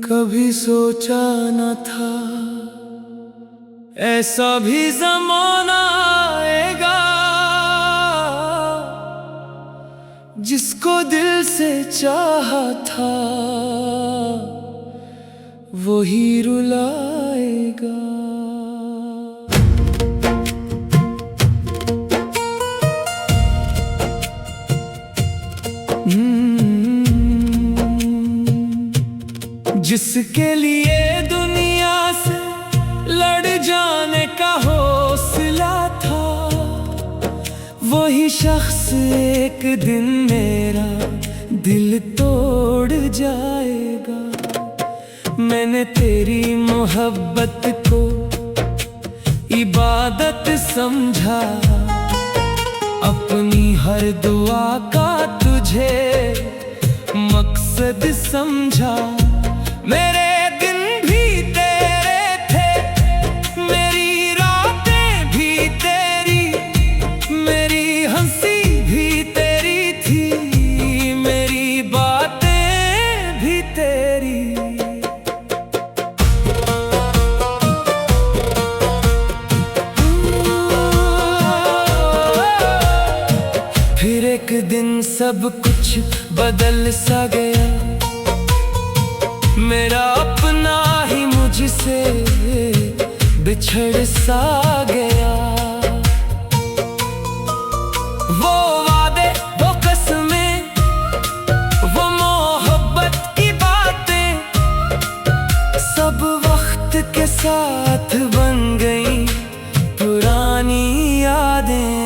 कभी सोचा न था ऐसा भी ज़माना आएगा, जिसको दिल से चाहा था वो ही रुलाएगा। जिसके लिए दुनिया से लड़ जाने का हौसला था, वही शख्स एक दिन मेरा दिल तोड़ जाएगा। मैंने तेरी मोहब्बत को इबादत समझा, अपनी हर दुआ का तुझे मकसद समझा। मेरे दिन भी तेरे थे, मेरी रातें भी तेरी, मेरी हंसी भी तेरी थी, मेरी बातें भी तेरी। फिर एक दिन सब कुछ बदल सा गया, मेरा अपना ही मुझसे बिछड़ सा गया। वो वादे, वो कसमें, वो मोहब्बत की बातें, सब वक्त के साथ बन गई पुरानी यादें।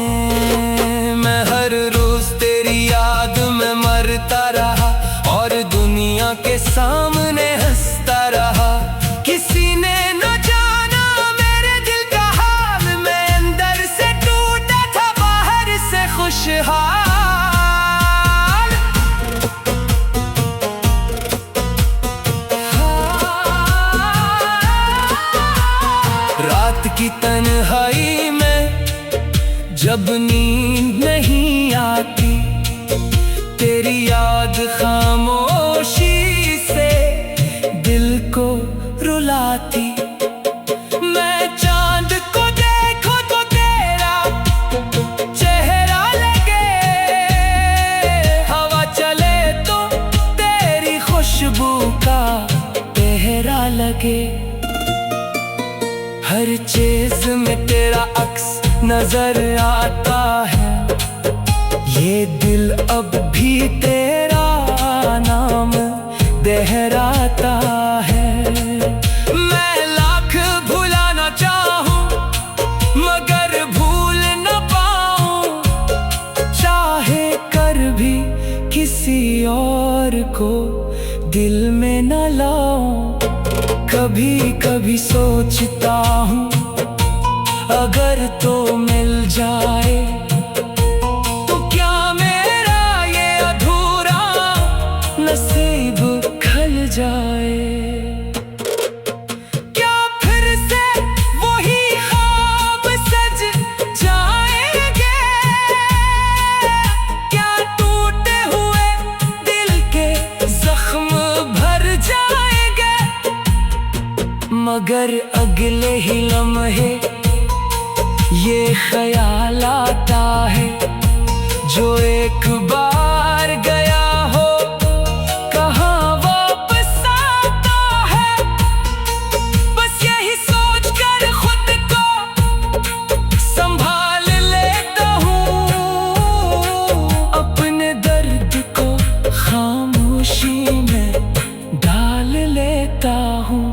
मैं हर रोज तेरी याद में मरता रहा और दुनिया के सामने हंसता रहा। किसी ने न जाना मेरे दिल का हाल, मैं अंदर से टूटा था बाहर से खुशहाल। रात की तन्हाई में जब नींद नहीं आती, तेरी याद खामोशी से दिल को रुलाती। मैं चांद को देखूं तो तेरा चेहरा लगे, हवा चले तो तेरी खुशबू का पहरा लगे। हर चीज में तेरा अक्स नजर आता है, ये दिल अब भी तेरा नाम दोहराता है। मैं लाख भुलाना चाहूं मगर भूल न पाऊं, चाहे कर भी किसी और को दिल में न लाऊं। कभी कभी सोचता हूँ अगर तो मिल जाए तो क्या मेरा ये अधूरा नसीब खल जाए। क्या फिर से वही ख्वाब सज जाएंगे, क्या टूटे हुए दिल के जख्म भर जाएंगे। मगर अगले ही लम्हे ये ख्याल आता है, जो एक बार गया हो कहाँ वापस आता है। बस यही सोच कर खुद को संभाल लेता हूँ, अपने दर्द को खामोशी में डाल लेता हूँ।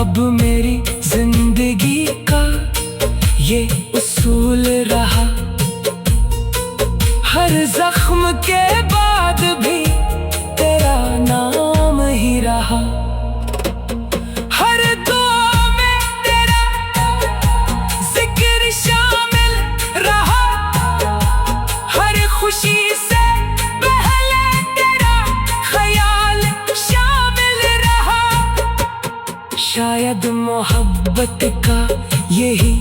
अब मेरी जिंदगी का ये उसूल रहा, हर जख्म के बाद भी तेरा नाम ही रहा। हर दुआ में तेरा जिक्र शामिल रहा, हर खुशी से पहले तेरा ख्याल शामिल रहा। शायद मोहब्बत का यही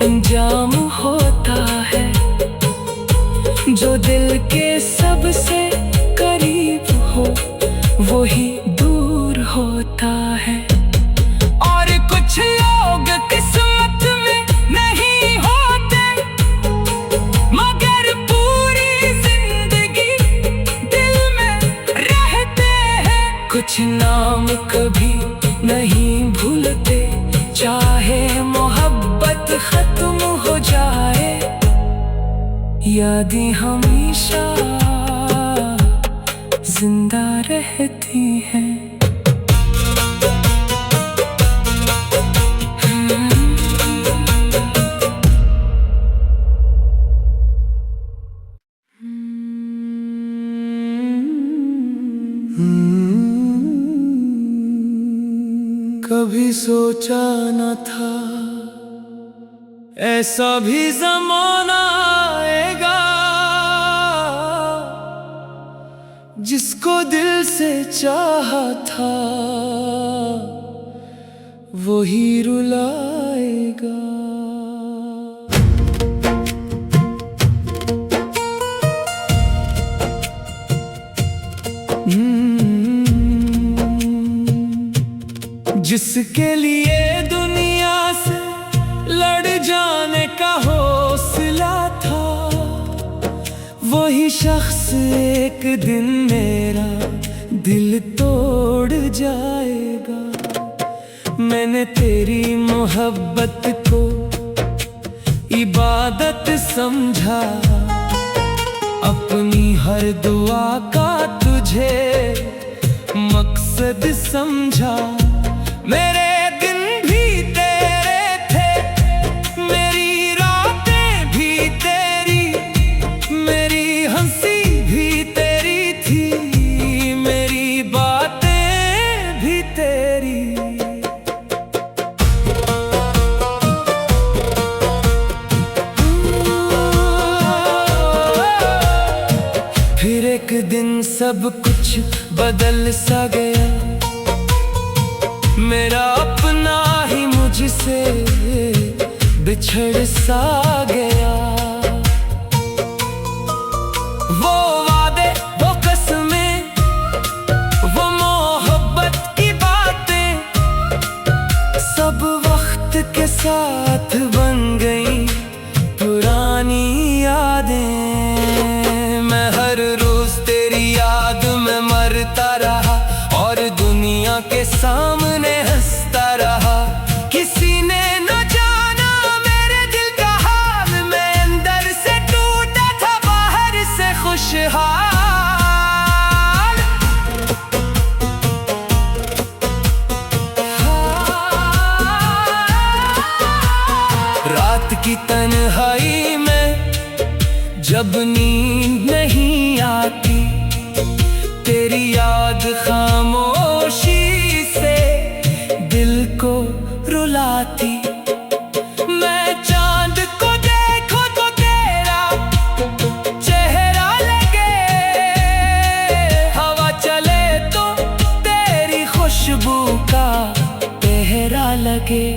अंजाम होता है, जो दिल के सबसे यादें हमेशा जिंदा रहती हैं। कभी सोचा न था ऐसा भी ज़माना आएगा, जिसको दिल से चाहा था वही रुलाएगा। जिसके लिए दुनिया से लड़ जाने का हौसला था, वही शख्स एक दिन मेरा दिल तोड़ जाएगा। मैंने तेरी मोहब्बत को इबादत समझा, अपनी हर दुआ का तुझे मकसद समझा। मेरे दिन भी तेरे थे, मेरी रातें भी तेरी, मेरी हंसी भी तेरी थी, मेरी बातें भी तेरी। फिर एक दिन सब कुछ बदल सा गया, मेरा अपना ही मुझसे बिछड़ सा गया। वो वादे, वो कसमें, वो मोहब्बत की बातें, सब वक्त के साथ बन गई पुरानी यादें। मैं हर रोज तेरी याद में मरता रहा और दुनिया के सामने हंसता रहा। किसी ने न जाना मेरे दिल का हाल, मैं अंदर से टूटा था बाहर से खुशहाल। रात की तन्हाई में जब नींद नहीं आती, तेरी याद खामोशी से दिल को रुलाती। मैं चांद को देखो तो तेरा चेहरा लगे, हवा चले तो तेरी खुशबू का पहरा लगे।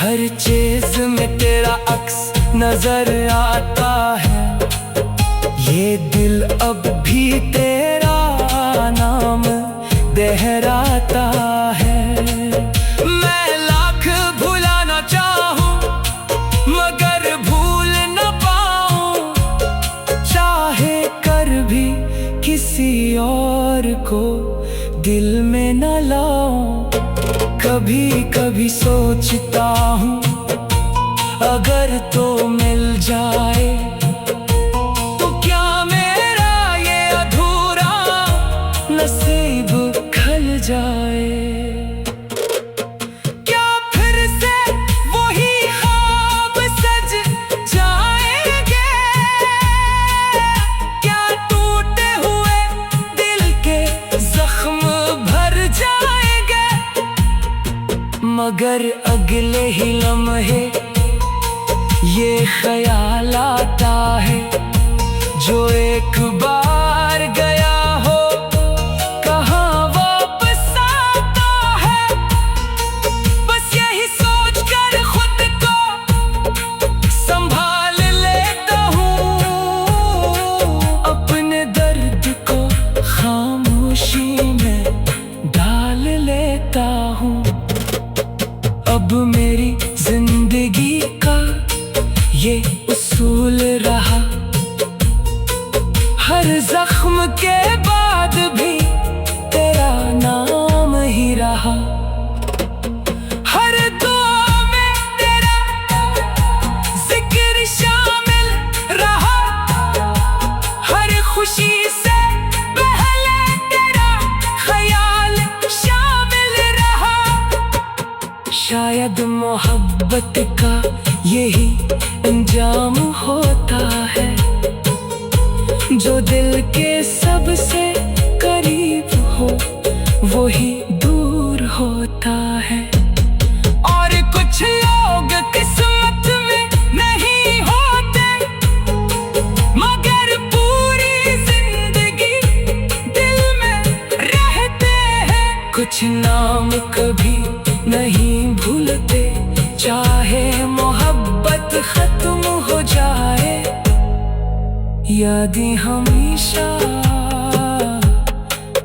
हर चीज में तेरा अक्स नजर आता है, ये दिल अब भी तेरा नाम दोहराता है। मैं लाख भुलाना चाहूं मगर भूल न पाऊं, चाहे कर भी किसी और को दिल में न लाऊं। कभी कभी सोचता हूँ अगर तो मिल जाए तो क्या मेरा ये अधूरा नसीब खल जाए। क्या फिर से वही ख्वाब सज जाएंगे, क्या टूटे हुए दिल के जख्म भर जाएंगे। मगर अगले ही लम्हे ये ख्याल आता है, जो एक बार गया हो कहाँ वापस आता है। बस यही सोच कर खुद को संभाल लेता हूँ, अपने दर्द को खामोशी में डाल लेता हूँ। अब मेरी जिंदगी का ये उसूल रहा, हर जख्म के बाद भी तेरा नाम ही रहा। हर दुआ में तेरा जिक्र शामिल मोहब्बत का यही अंजाम होता है, जो दिल के सबसे करीब हो वही दूर होता है। और कुछ लोग किस्मत में नहीं होते, मगर पूरी जिंदगी दिल में रहते हैं। कुछ नाम कभी नहीं भूलते, चाहे मोहब्बत खत्म हो जाए, यादें हमेशा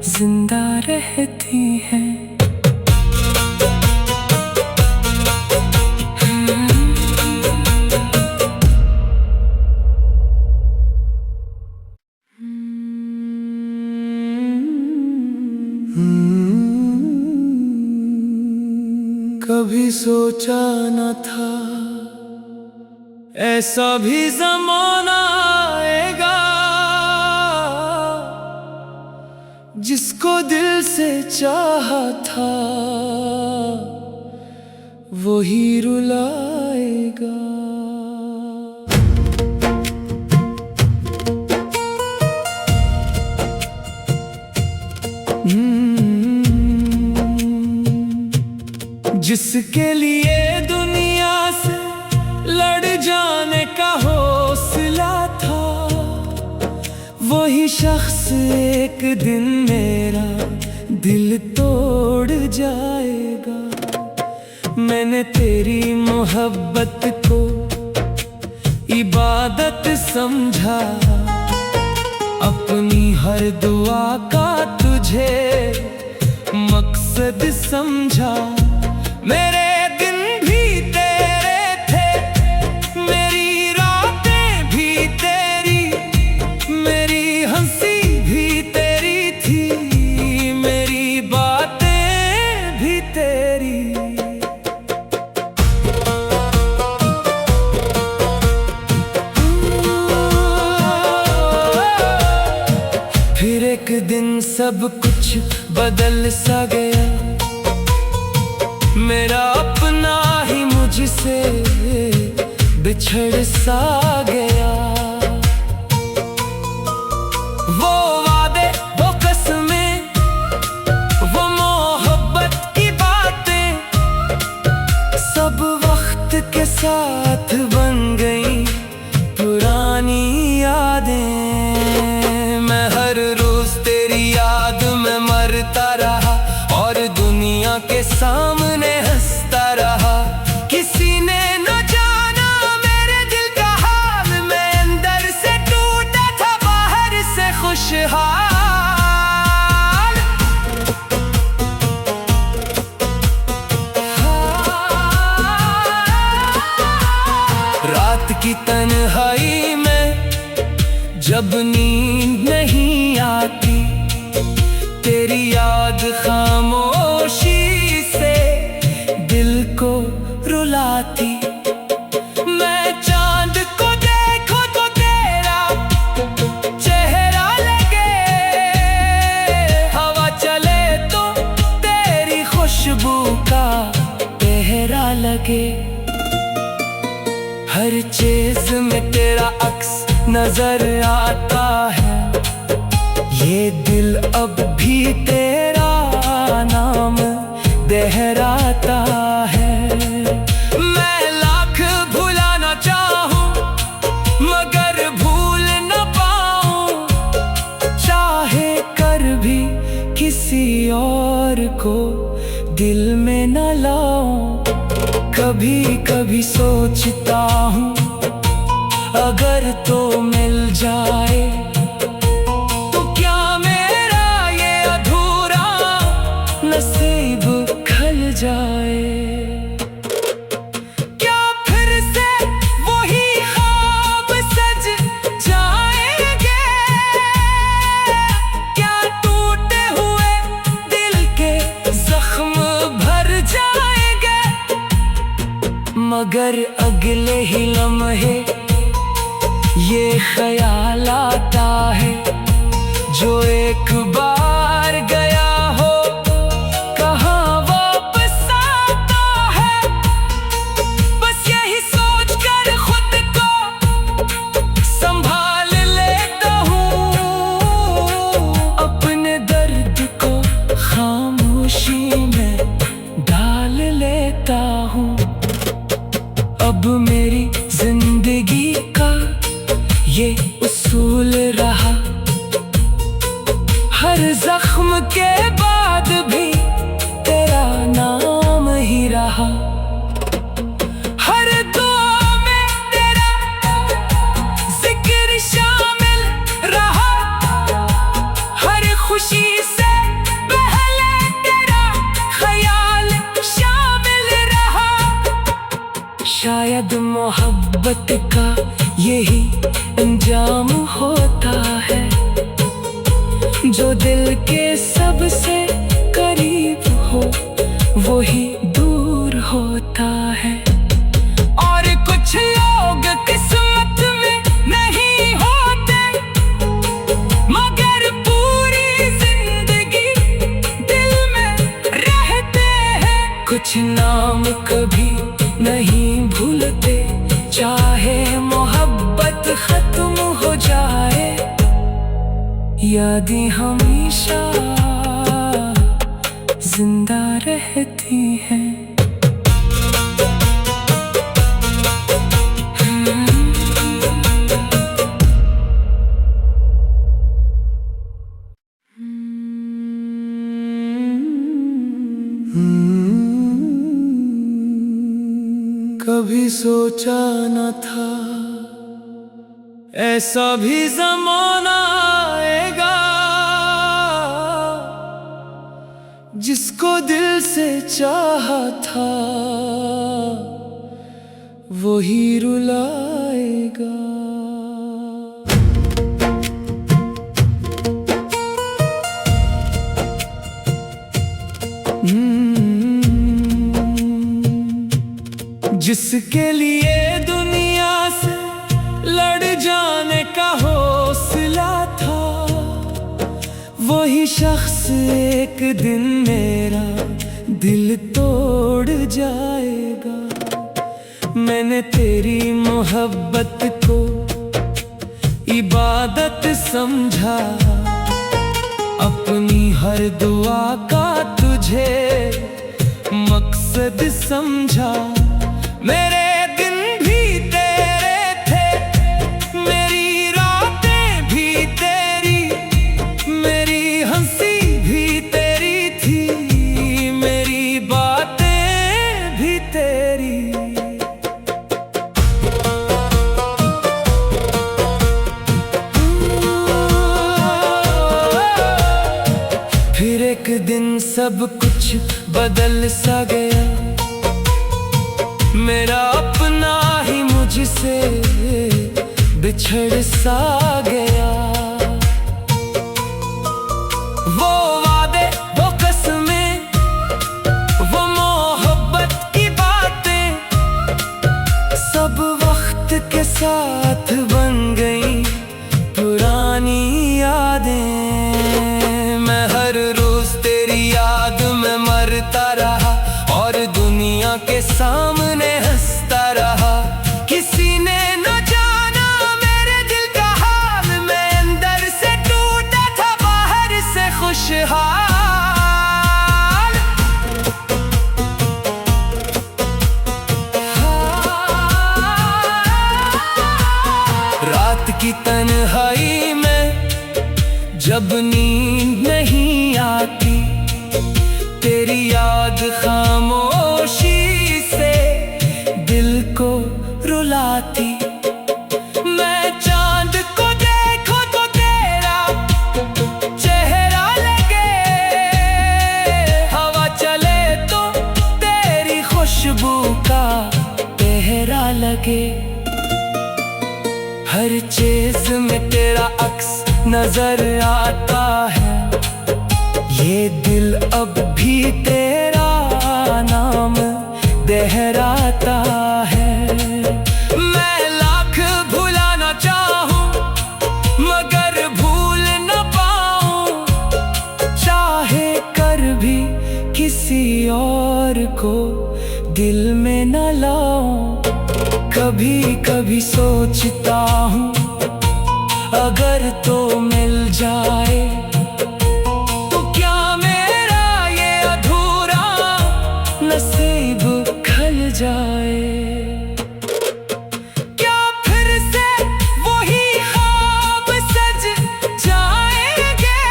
जिंदा रहती हैं। कभी सोचा न था ऐसा भी ज़माना आएगा, जिसको दिल से चाहा था वही रुलाएगा। जिसके लिए दुनिया से लड़ जाने का हौसला था, वही शख्स एक दिन मेरा दिल तोड़ जाएगा। मैंने तेरी मोहब्बत को इबादत समझा, अपनी हर दुआ का तुझे मकसद समझा। मेरे दिन भी तेरे थे, मेरी रातें भी तेरी, मेरी हंसी भी तेरी थी, मेरी बातें भी तेरी। फिर एक दिन सब कुछ बदल सा गया, मेरा अपना ही मुझसे बिछड़ सा गया। वो वादे, वो कसमें, वो मोहब्बत की बातें, सब वक्त के साथ बन गई पुरानी यादें। मैं हर रोज तेरी याद में मरता रहा और दुनिया के सामने हंसता रहा। किसी ने न जाना मेरे दिल का हाल, मैं अंदर से टूटा था बाहर से खुशहाल। रात की तन्हाई में जब नींद नहीं आती, तेरी याद खामोशी से दिल को रुलाती। मैं चांद को देखूं तो तेरा चेहरा लगे, हवा चले तो तेरी खुशबू का पहरा लगे। हर चीज में तेरा अक्स नजर आता है, ये दिल अब भी तेरा नाम दोहराता है। मैं लाख भुलाना चाहूं मगर भूल न पाऊं, चाहे कर भी किसी और को दिल में न लाऊं। कभी कभी सोचता हूँ अगर तो मिल जाए तो क्या मेरा ये अधूरा नसीब खल जाए। क्या फिर से वही ख्वाब सज जाएंगे, क्या टूटे हुए दिल के जख्म भर जाएंगे। मगर अगले ही लम्हे ये ख्याल आता है, जो एक बार गया हो कहाँ वापस आता है। मोहब्बत का यही अंजाम होता है, जो दिल के सबसे करीब हो वही दूर होता है। और कुछ लोग किस्मत में नहीं होते, मगर पूरी जिंदगी दिल में रहते हैं। कुछ नाम कभी नहीं भूलते, चाहे मोहब्बत खत्म हो जाए, यादें हमेशा जिंदा रहती हैं। कभी सोचा न था ऐसा भी ज़माना आएगा, जिसको दिल से चाहा था वही रुलाएगा। जिसके लिए दुनिया से लड़ जाने का हौसला था, वही शख्स एक दिन मेरा दिल तोड़ जाएगा। मैंने तेरी मोहब्बत को इबादत समझा, अपनी हर दुआ का तुझे मकसद समझा। मेरे दिन भी तेरे थे, मेरी रातें भी तेरी, मेरी हंसी भी तेरी थी, मेरी बातें भी तेरी। फिर एक दिन सब कुछ बदल सा गया, मेरा अपना ही मुझसे बिछड़ सा गया। वो वादे, वो कसमें, वो मोहब्बत की बातें, सब वक्त के साथ बन गई पुरानी यादें। मैं हर रोज तेरी याद में मरता रहा और दुनिया के सामने हंसता रहा। किसी ने न जाना मेरे दिल का हाल, मैं अंदर से टूटा था बाहर से खुशहाल। रात की तन्हाई में जब नींद नहीं आती, तेरी याद खामोशी से दिल को रुलाती। मैं चांद को देखूं तो तेरा चेहरा लगे, हवा चले तो तेरी खुशबू का पहरा लगे। हर चीज में तेरा अक्स नजर आता है, ये दिल अब भी तेरा नाम दोहराता है। मैं लाख भुलाना चाहूं मगर भूल न पाऊं, चाहे कर भी किसी और को दिल में न लाऊं। कभी कभी सोचता हूँ अगर तो मिल जाए तो क्या मेरा ये अधूरा नसीब खल जाए। क्या फिर से वही ख्वाब सज जाएंगे,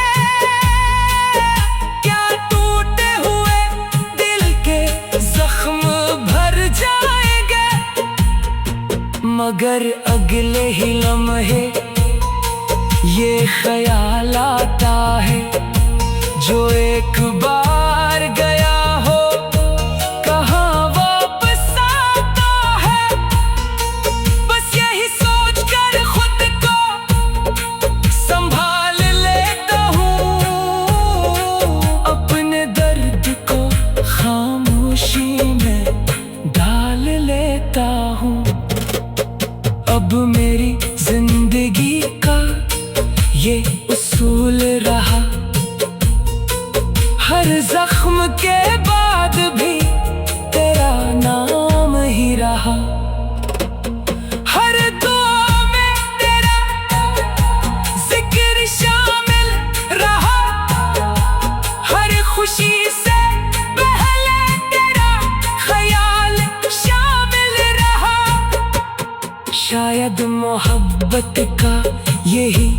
क्या टूटे हुए दिल के जख्म भर जाएंगे। मगर अगले ही लम्हे ये ख्याल आता है, जो एक बार गया हो कहाँ वापस आता है। मेरी जिंदगी का ये उसूल रहा। हर जख्म के बाद भी तेरा नाम ही रहा। हर दुआ में तेरा जिक्र शामिल रहा। हर खुशी से पहले तेरा ख्याल शामिल रहा। शायद मोहब्बत का यही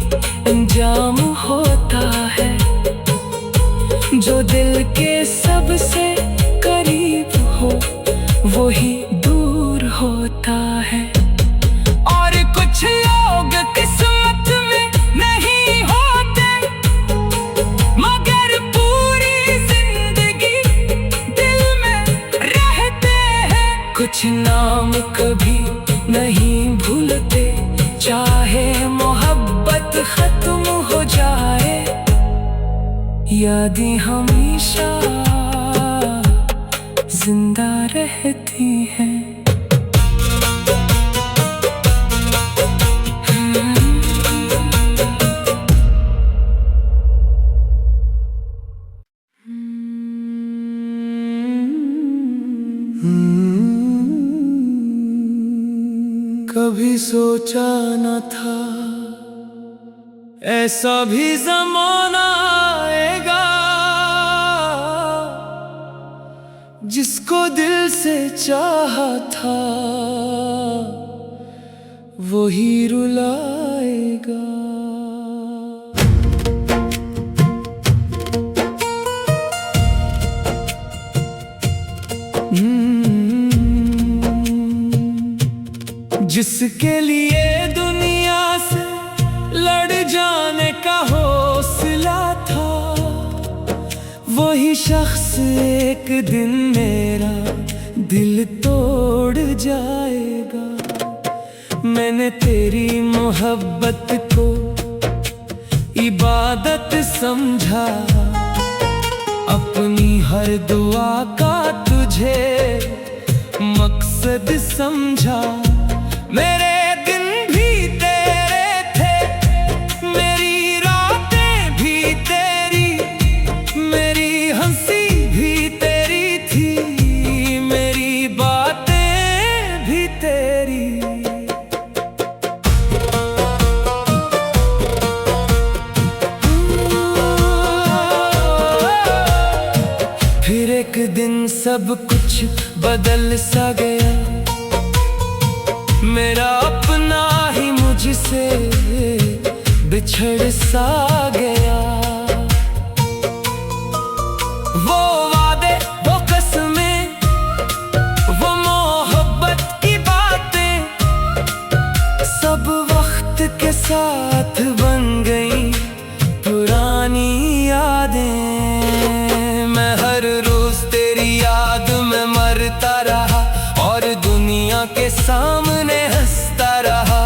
अंजाम होता है, जो दिल के सबसे करीब हो वही दूर होता है। और कुछ लोग किस्मत में नहीं होते, मगर पूरी जिंदगी दिल में रहते हैं। कुछ नाम कभी नहीं भूलते, चाहे मोहब्बत खत्म हो जाए, यादें हमेशा जिंदा रहती हैं। कभी सोचा न था ऐसा भी ज़माना आएगा, जिसको दिल से चाहा था वही रुलाएगा। जिसके लिए दुनिया से लड़ जाने का हौसला था, वही शख्स एक दिन मेरा दिल तोड़ जाएगा। मैंने तेरी मोहब्बत को इबादत समझा, अपनी हर दुआ का तुझे मकसद समझा। मेरे दिन भी तेरे थे, मेरी रातें भी तेरी, मेरी हंसी भी तेरी थी, मेरी बातें भी तेरी। फिर एक दिन सब कुछ बदल सा गया, मेरा अपना ही मुझसे बिछड़ सा गया। वो वादे, वो कसमें, वो मोहब्बत की बातें, सब वक्त के साथ बन गई पुरानी यादें। मैं हर रोज तेरी याद में मरता रहा और दुनिया के सामने हंसता रहा।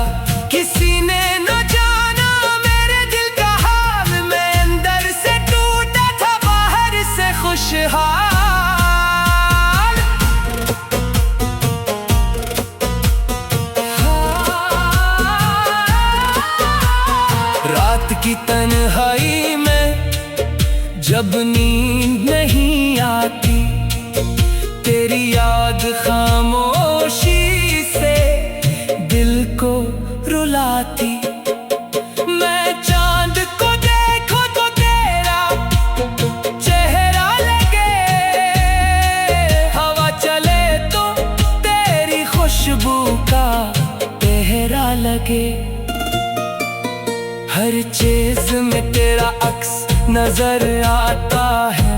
किसी ने न जाना मेरे दिल का हाल, मैं अंदर से टूटा था बाहर से खुशहाल। रात की तन्हाई में जब नींद नहीं आती, तेरी याद खामोशी से दिल को रुलाती। मैं चांद को देखूं तो तेरा चेहरा लगे, हवा चले तो तेरी खुशबू का पहरा लगे। हर चीज में तेरा अक्स नजर आता है,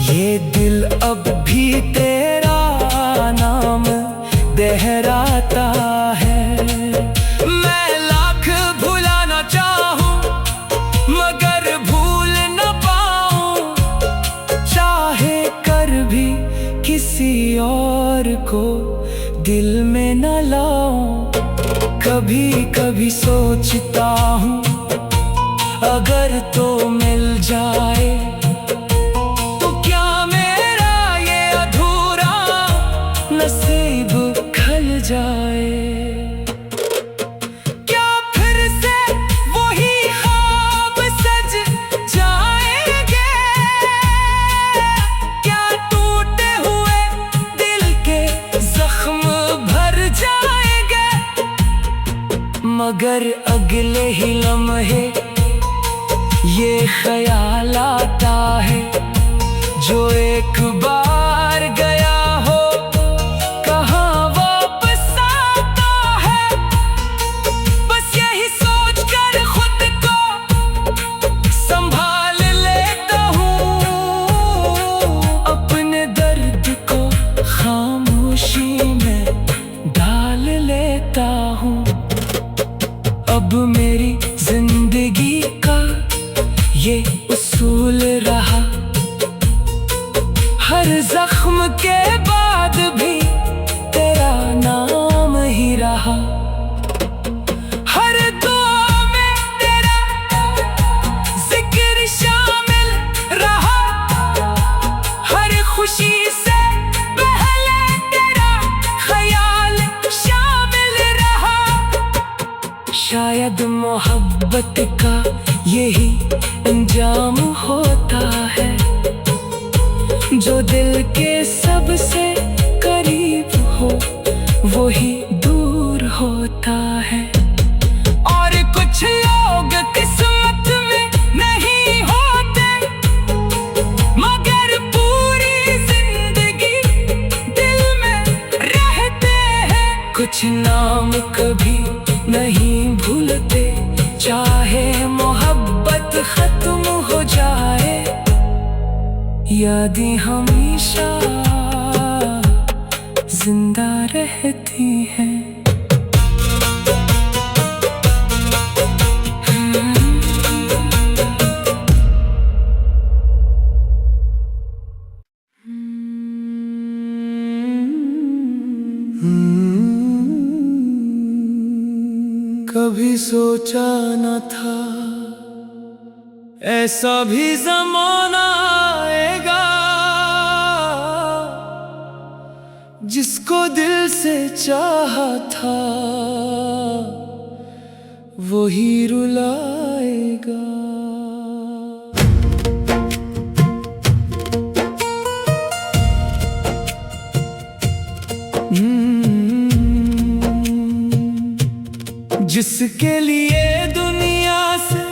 ये दिल अब भी तेरा नाम दोहराता है। मैं लाख भुलाना चाहूं मगर भूल न पाऊं, चाहे कर भी किसी और को दिल में न लाऊं। कभी कभी सोचता हूँ अगर तो मिल जाए तो क्या मेरा ये अधूरा नसीब खल जाए। मगर अगले ही लम्हे ये ख्याल आता है, जो एक बार गया हो कहाँ वापस आता है। बस यही सोच कर खुद को संभाल लेता हूँ, अपने दर्द को खामोशी में डाल लेता हूँ। अब मेरी जिंदगी का ये उसूल रहा, हर जख्म के बाद भी तेरा नाम ही रहा। हर दुआ में तेरा जिक्र शामिल रहा, हर खुशी से पहले तेरा ख्याल शामिल रहा। शायद मोहब्बत का यही अंजाम होता है, जो दिल के सबसे करीब हो वही दूर होता है। और कुछ लोग किस्मत में नहीं होते, मगर पूरी जिंदगी दिल में रहते हैं। कुछ नाम कभी नहीं भूलते, चाहे मोहब्बत खत्म हो जाए, यादें हमेशा जिंदा रहती हैं। कभी सोचा न था ऐसा भी ज़माना आएगा, जिसको दिल से चाहा था वो ही रुलाएगा। जिसके लिए दुनिया से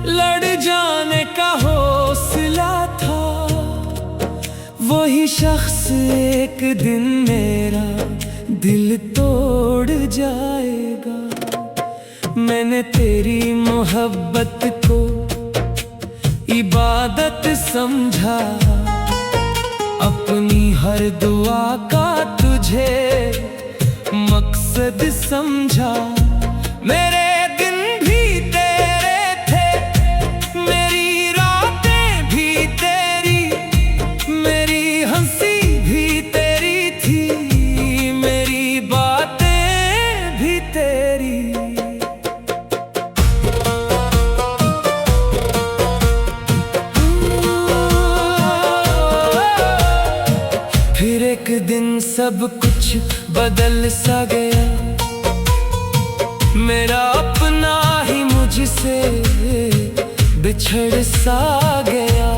लड़ जाने का हौसला था, वही शख्स एक दिन मेरा दिल तोड़ जाएगा। मैंने तेरी मोहब्बत को इबादत समझा, अपनी हर दुआ का तुझे मकसद समझा। मेरे दिन भी तेरे थे, मेरी रातें भी तेरी, मेरी हंसी भी तेरी थी, मेरी बातें भी तेरी। फिर एक दिन सब कुछ बदल सा गया, मेरा अपना ही मुझसे बिछड़ सा गया।